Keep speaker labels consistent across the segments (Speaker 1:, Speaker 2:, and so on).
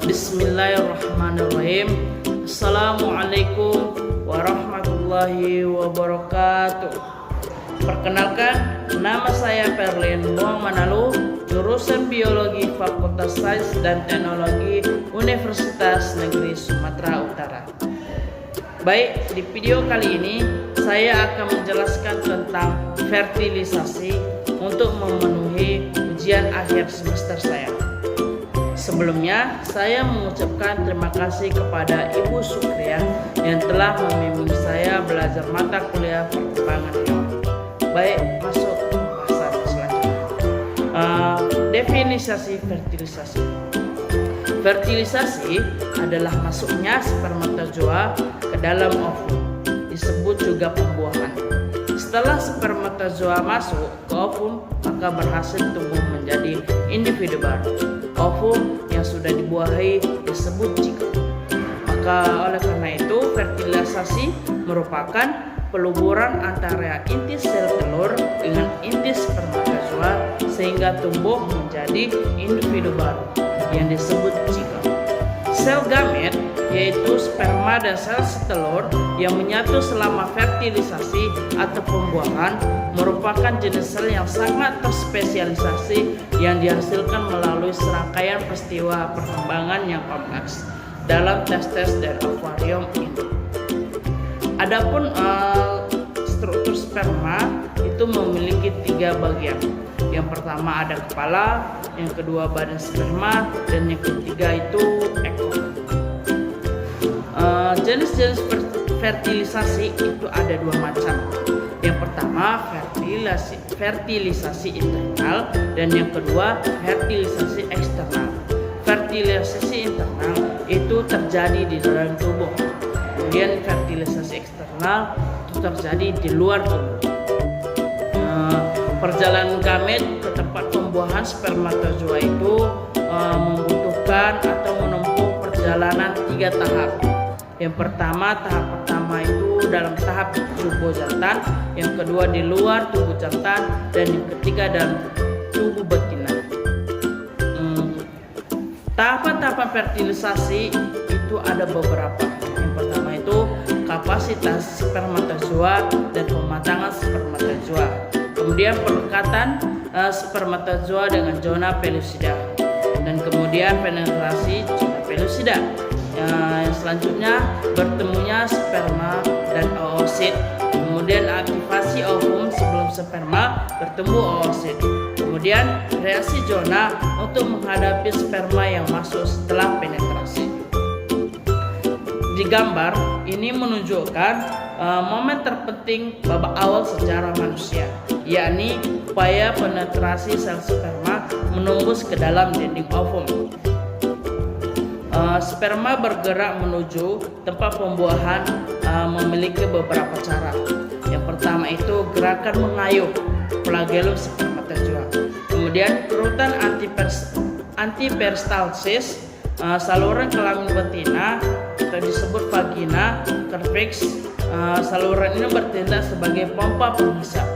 Speaker 1: Bismillahirrahmanirrahim. Assalamualaikum warahmatullahi wabarakatuh. Perkenalkan, nama saya Perlin Boang Manalu, jurusan Biologi Fakultas Sains dan Teknologi Universitas Negeri Sumatera Utara. Baik, di video kali ini saya akan menjelaskan tentang fertilisasi untuk memenuhi ujian akhir semester saya. Sebelumnya, saya mengucapkan terima kasih kepada Ibu Sukria yang telah membimbing saya belajar mata kuliah perkembangan hewan. Baik, masuk ke pembahasan selanjutnya. Definisi fertilisasi. Fertilisasi adalah masuknya spermatozoa ke dalam ovum, disebut juga pembuahan. Setelah spermatozoa masuk ke ovum, maka berhasil tumbuh menjadi individu baru. Ovum yang sudah dibuahi disebut zigot. Maka oleh karena itu, fertilisasi merupakan peluburan antara inti sel telur dengan inti spermatozoa sehingga tumbuh menjadi individu baru yang disebut zigot. Sel gamet, yaitu sperma dan sel telur yang menyatu selama fertilisasi atau pembuahan, merupakan jenis sel yang sangat terspesialisasi yang dihasilkan melalui serangkaian peristiwa perkembangan yang kompleks dalam testes dan akuarium induk. Adapun struktur sperma itu memiliki 3 bagian. Yang pertama ada kepala, yang kedua badan sperma, dan yang ketiga itu ekor. Jenis-jenis fertilisasi itu ada 2 macam. Yang pertama fertilisasi internal dan yang kedua fertilisasi eksternal. Fertilisasi internal itu terjadi di dalam tubuh. Kemudian fertilisasi eksternal itu terjadi di luar tubuh. Perjalanan gamet ke tempat pembuahan spermatozoa itu membutuhkan atau menempuh perjalanan 3 tahap. Yang pertama, tahap pertama itu dalam tahap tubuh jantan, yang kedua di luar tubuh jantan, dan yang ketiga dalam tubuh betina. Tahapan-tahapan fertilisasi itu ada beberapa. Yang pertama itu kapasitas spermatozoa dan pematangan spermatozoa. Kemudian pelekatan spermatozoa dengan zona pellucida, dan kemudian penetrasi zona pellucida. Yang selanjutnya bertemunya sperma dan oosit. Kemudian aktivasi ovum sebelum sperma bertemu oosit. Kemudian reaksi zona untuk menghadapi sperma yang masuk setelah penetrasi. Di gambar ini menunjukkan momen terpenting babak awal sejarah manusia, yakni upaya penetrasi sel sperma menembus ke dalam dinding ovum. Sperma bergerak menuju tempat pembuahan memiliki beberapa cara. Yang pertama itu gerakan mengayuh flagellum spermatozoa. Kemudian urutan antiperistalsis, saluran kelamin betina atau disebut vagina, cervix. Saluran ini bertindak sebagai pompa penghisap.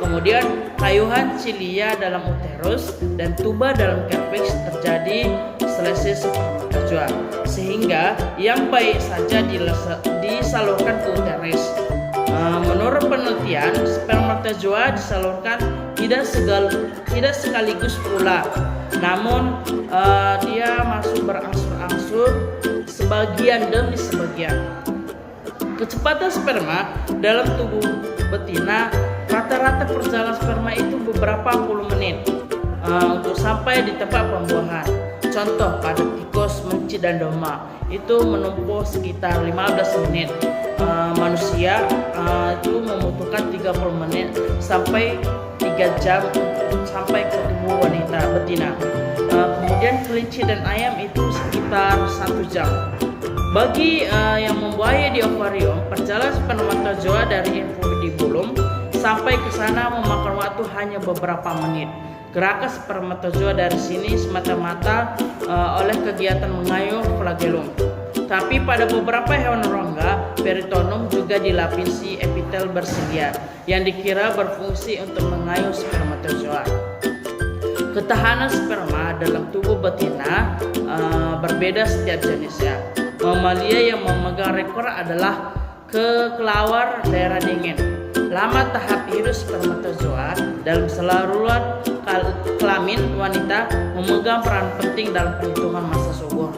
Speaker 1: Kemudian kayuhan cilia dalam uterus dan tuba dalam cervix terjadi seleksi spermatozoa, sehingga yang baik saja disalurkan ke uterus. Menurut penelitian, spermatozoa disalurkan tidak sekaligus pula, namun dia masuk berangsur-angsur sebagian demi sebagian. Kecepatan sperma dalam tubuh betina, rata-rata perjalanan sperma itu beberapa puluh menit untuk sampai di tempat pembuahan. Contoh pada tikus, mencit, dan domba itu menempuh sekitar 15 menit. Manusia itu membutuhkan 30 menit sampai 3 jam sampai ke tubuh wanita betina. Kemudian kelinci dan ayam itu sekitar 1 jam. Bagi yang membuaya di akuarium, perjalanan spermatozoa dari infundibulum sampai ke sana memakan waktu hanya beberapa menit. Gerakan spermatozoa dari sini semata-mata oleh kegiatan mengayuh flagellum. Tapi pada beberapa hewan rongga, peritoneum juga dilapisi epitel bersedia yang dikira berfungsi untuk mengayuh spermatozoa. Ketahanan sperma dalam tubuh betina berbeda setiap jenisnya. Mamalia yang memegang rekor adalah kelelawar daerah dingin. Lama tahap hidup spermatozoa dalam saluran kelamin wanita memegang peran penting dalam perhitungan masa subur.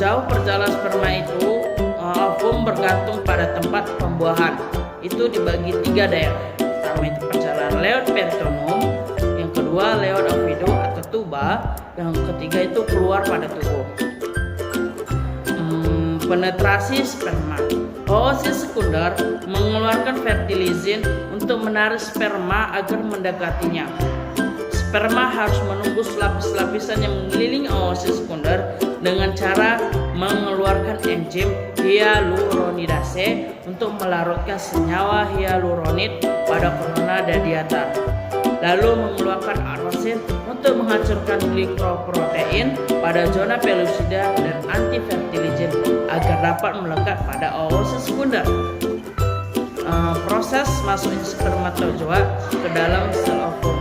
Speaker 1: Jauh perjalanan sperma itu, ovum bergantung pada tempat pembuahan. Itu dibagi 3 daerah. Pertama itu perjalanan lewat peritoneum, yang kedua lewat ovidu atau tuba, yang ketiga itu keluar pada tubuh. Penetrasi sperma. Oosis sekunder mengeluarkan fertilizin untuk menarik sperma agar mendekatinya. Sperma harus menembus lapis-lapisan yang mengelilingi oosis sekunder dengan cara mengeluarkan enzim hyaluronidase untuk melarutkan senyawa hyaluronid pada korona radiata, lalu mengeluarkan arosin untuk menghancurkan glikoprotein pada zona pellucida dan antifertilizin agar dapat melekat pada oosis sekunder. Proses masuknya spermatozoa ke dalam sel ovum.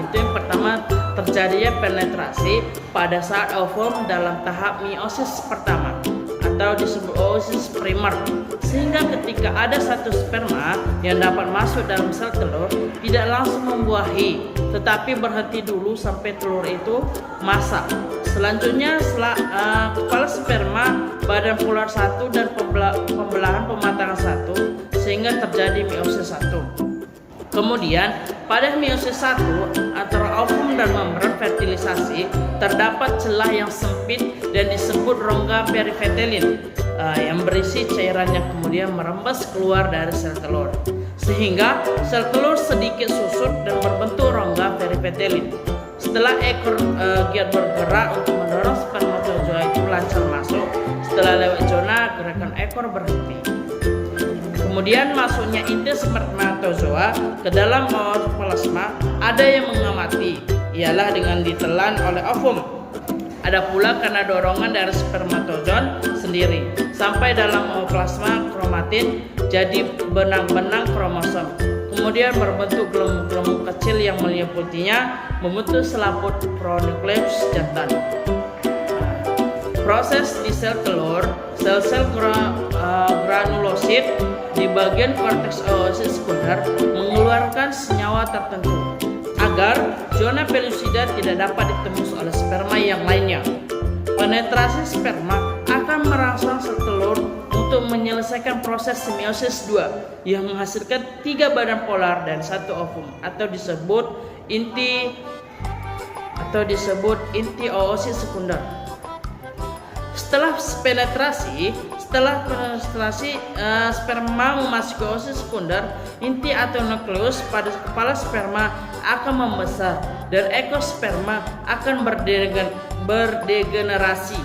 Speaker 1: Itu yang pertama, terjadinya penetrasi pada saat ovum dalam tahap meiosis pertama atau disebut oosis primer, sehingga ketika ada satu sperma yang dapat masuk dalam sel telur tidak langsung membuahi, tetapi berhenti dulu sampai telur itu masak. Selanjutnya kepala sperma, badan polar 1 dan pembelahan pematangan 1 sehingga terjadi meiosis 1. Kemudian pada meiosis 1 antara ovum dan membran fertilisasi terdapat celah yang sempit dan disebut rongga perivetelin yang berisi cairan yang kemudian merembes keluar dari sel telur, sehingga sel telur sedikit susut dan berbentuk rongga perivetelin. Setelah ekor giat bergerak untuk mendorong spermatozoa itu lancar masuk, setelah lewat zona gerakan ekor berhenti. Kemudian masuknya inti spermatozoa ke dalam plasma ada yang mengamati, ialah dengan ditelan oleh ovum. Ada pula karena dorongan dari spermatozoon sendiri sampai dalam plasma kromatin jadi benang-benang kromosom. Kemudian berbentuk gelembung-gelembung kecil yang meliputinya membentuk selaput pronukleus jantan. Proses di sel telur, sel-sel granulosit di bagian korteks oosis sekunder mengeluarkan senyawa tertentu agar zona pellucida tidak dapat ditembus oleh sperma yang lainnya. Penetrasi sperma akan merangsang sel telur untuk menyelesaikan proses meiosis 2 yang menghasilkan 3 badan polar dan 1 ovum atau disebut inti oosis sekunder. Setelah penetrasi, sperma memasuki oosis sekunder, inti atau nukleus pada kepala sperma akan membesar dan ekor sperma akan berdegenerasi.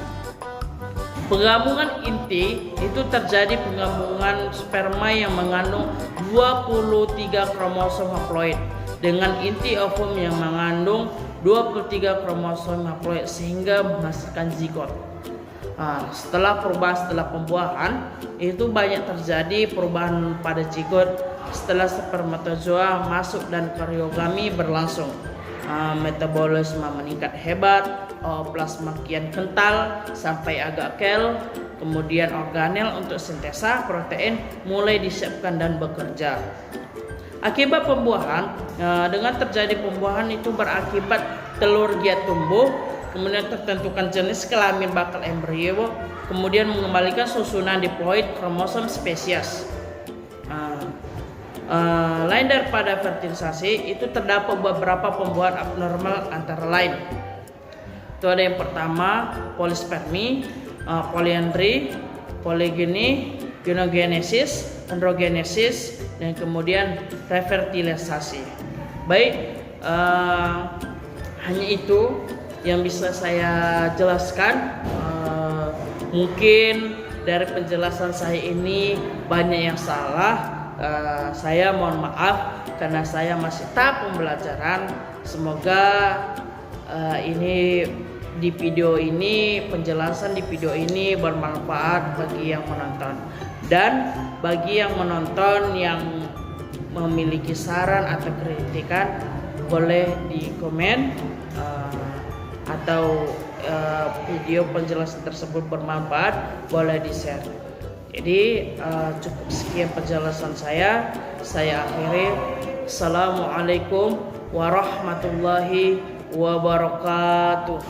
Speaker 1: Penggabungan inti itu terjadi penggabungan sperma yang mengandung 23 kromosom haploid dengan inti ovum yang mengandung 23 kromosom haploid sehingga menghasilkan zigot. Setelah pembuahan itu banyak terjadi perubahan pada zigot setelah spermatozoa masuk dan karyogami berlangsung. Metabolisme meningkat hebat, plasma kian kental sampai agak kel, kemudian organel untuk sintesa protein mulai disiapkan dan bekerja. Akibat pembuahan, dengan terjadi pembuahan itu berakibat telur giat tumbuh, kemudian tertentukan jenis kelamin bakal embrio, kemudian mengembalikan susunan diploid kromosom spesies. Lain daripada fertilisasi, itu terdapat beberapa pembuahan abnormal antara lain. Itu ada yang pertama polispermi, polyandry, polygeny, genogenesis, androgenesis, dan kemudian refertilisasi. Baik, hanya itu yang bisa saya jelaskan. Mungkin dari penjelasan saya ini banyak yang salah. Saya mohon maaf karena saya masih tahap pembelajaran. Semoga ini di video ini, penjelasan di video ini bermanfaat bagi yang menonton. Dan bagi yang menonton yang memiliki saran atau kritikan, boleh di komen, atau video penjelasan tersebut bermanfaat, boleh di share. Jadi cukup sekian penjelasan saya akhiri. Assalamualaikum warahmatullahi wabarakatuh.